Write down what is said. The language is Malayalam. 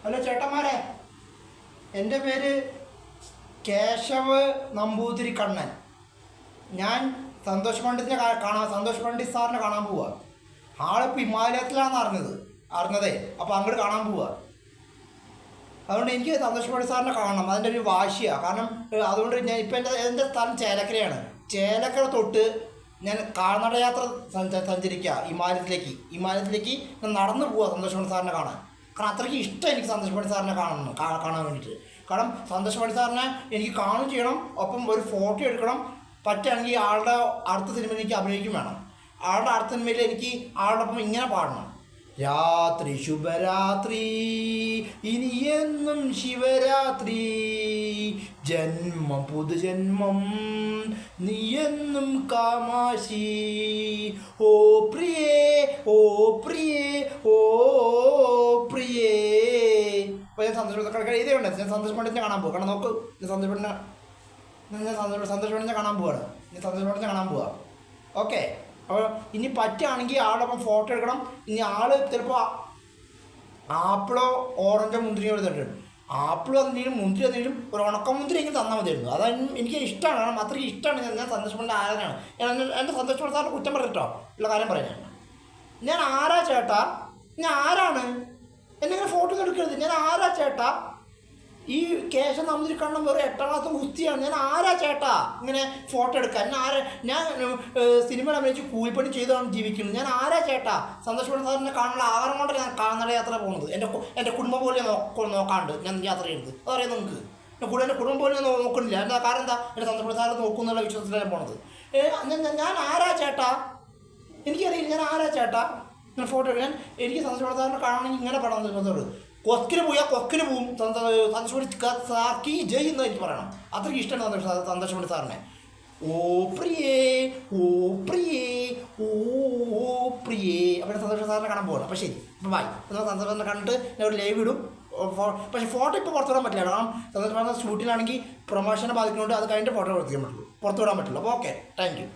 ഹലോ ചേട്ടന്മാരെ, എൻ്റെ പേര് കേശവ് നമ്പൂതിരി കണ്ണൻ. ഞാൻ സന്തോഷ് പണ്ഡിറ്റ് സാറിനെ കാണാൻ പോവുക. ആളിപ്പോൾ ഹിമാലയത്തിലാണെന്ന് അറിഞ്ഞതേ. അപ്പോൾ അങ്ങോട്ട് കാണാൻ പോവുക. അതുകൊണ്ട് എനിക്ക് സന്തോഷ് പണ്ഡിറ്റ് സാറിനെ കാണണം. അതിൻ്റെ ഒരു വാശിയാണ്. കാരണം അതുകൊണ്ട് ഞാൻ ഇപ്പം എൻ്റെ സ്ഥലം ചേലക്കരയാണ്. ചേലക്കര തൊട്ട് ഞാൻ കാൽനട യാത്ര സഞ്ചരിക്കുക ഹിമാലയത്തിലേക്ക് ഞാൻ നടന്നു പോവുക സന്തോഷ് പണ്ഡിറ്റ് സാറിനെ കാണാൻ. കാരണം അത്രയ്ക്ക് ഇഷ്ടം എനിക്ക് സന്തോഷ് പണ്ഡിറ്റ് സാറിനെ കാണാൻ വേണ്ടിയിട്ട്. കാരണം സന്തോഷ് പണ്ഡിറ്റ് സാറിനെ എനിക്ക് കാണുകയും ചെയ്യണം, ഒപ്പം ഒരു ഫോട്ടോ എടുക്കണം. പറ്റുകയാണെങ്കിൽ ആളുടെ അടുത്ത സിനിമയിൽ എനിക്ക് അഭിനയിക്കും വേണം. ആളുടെ അടുത്ത സിനിമയിൽ എനിക്ക് ആളുടെ ഒപ്പം ഇങ്ങനെ പാടണം: രാത്രി ശുഭരാത്രി, ഇനി എന്നും ശിവരാത്രി, ജന്മം പുതുജന്മം, നീ എന്നും കാമാശി, ഓ പ്രിയേ ഓ പ്രിയേ ഓ പ്രിയേ. അപ്പോൾ ഞാൻ ഇതേ ഉണ്ട്. ഞാൻ സന്തോഷ് പണ്ഡിറ്റിനെ കാണാൻ പോകും. കാരണം നോക്ക്, സന്തോഷ് പണ്ഡിറ്റിനെ കാണാൻ പോവാണ്. സന്തോഷ് പണ്ഡിറ്റിനെ കാണാൻ പോവാ. ഓക്കെ. അപ്പോൾ ഇനി പറ്റുകയാണെങ്കിൽ ആളോടൊപ്പം ഫോട്ടോ എടുക്കണം. ഇനി ആൾ ചിലപ്പോൾ ആപ്പിളോ ഓറഞ്ചോ മുന്തിരിയോ എടുത്തിട്ടുണ്ട്. ആപ്പിൾ തന്നെയും മുന്തിരി തന്നെയും ഒരു ഉണക്കമുന്തിരി എനിക്ക് തന്നാൽ മതിയായിരുന്നു. അത് എനിക്ക് ഇഷ്ടമാണ്. കാരണം അത്രയ്ക്ക് ഇഷ്ടമാണ്. ഞാൻ സന്തോഷ് പണ്ഡിറ്റ് ആരാധനയാണ്. എൻ്റെ സന്തോഷ് പണ്ഡിറ്റ് സാറിന് കുറ്റം പറഞ്ഞിട്ടോ ഉള്ള കാര്യം പറയാൻ. ഞാൻ ആരാ ചേട്ടാ? ഞാൻ ആരാണ്? എന്നെ ഫോട്ടോ എടുക്കരുത്. ഞാൻ ആരാ ചേട്ടാ? ഈ കേശവ നമ്പൂതിരി കണ്ണൻ വേറെ 8ാം ക്ലാസ് കുസ്തിയാണ്. ഞാൻ ആരാ ചേട്ടാ ഇങ്ങനെ ഫോട്ടോ എടുക്കാൻ? ഞാൻ സിനിമയിൽ അഭിനയിച്ച് കൂലിപ്പണി ചെയ്താണ് ജീവിക്കുന്നത്. ഞാൻ ആരാ ചേട്ടാ? സന്തോഷ് പണ്ഡിറ്റ് സാറിനെ കാണാനുള്ള ആഹാരം കൊണ്ടാണ് ഞാൻ കാൽനട യാത്ര പോകുന്നത്. എൻ്റെ കുടുംബം പോലെ നോക്കാണ്ട് ഞാൻ യാത്ര ചെയ്യുന്നത്. അതറിയാം നിങ്ങൾക്ക്. എൻ്റെ കുടുംബം പോലെ ഞാൻ നോക്കുന്നില്ല. എന്താ കാരണം? എന്താ? എൻ്റെ സന്തോഷ് പണ്ഡിറ്റ് സാറ് നോക്കുന്നുള്ള വിശ്വാസത്തിലാണ് പോണത്. ഞാൻ ആരാ ചേട്ടാ? എനിക്കറിയില്ല ഞാൻ ആരാ ചേട്ടാ. ഞാൻ ഫോട്ടോ എടുക്കാൻ എനിക്ക് സന്തോഷ് പണ്ഡിറ്റ് സാറിനെ കാണണമെങ്കിൽ ഇങ്ങനെ പടം കൊക്കിന് പോവും. സന്തോഷ് പണ്ഡിറ്റ് സാർക്ക് ജയ് എന്ന് എനിക്ക് പറയണം. അത്രയ്ക്ക് ഇഷ്ടമാണ് സന്തോഷ് പണ്ഡിറ്റ് സാറിനെ. ഓ പ്രിയേ ഓ പ്രിയേ ഓ പ്രിയേ. അപ്പോൾ സന്തോഷ് സാറിനെ കാണാൻ പോകണം. അപ്പോൾ ശരി, അപ്പോൾ ബൈ. സന്തോഷ് സാറിനെ കണ്ടിട്ട് ഞാൻ ഒരു ലൈവ് ഇടും. പക്ഷേ ഫോട്ടോ ഇപ്പോൾ പുറത്തുവിടാൻ പറ്റില്ല. കാരണം സന്തോഷ് സാറിൻ്റെ ഷൂട്ടിലാണെങ്കിൽ പ്രൊമോഷനെ ബാധിക്കുന്നുണ്ട്. അത് കഴിഞ്ഞിട്ട് ഫോട്ടോ പുറത്തുവിടാൻ പറ്റുള്ളൂ. അപ്പോൾ ഓക്കെ, താങ്ക് യു.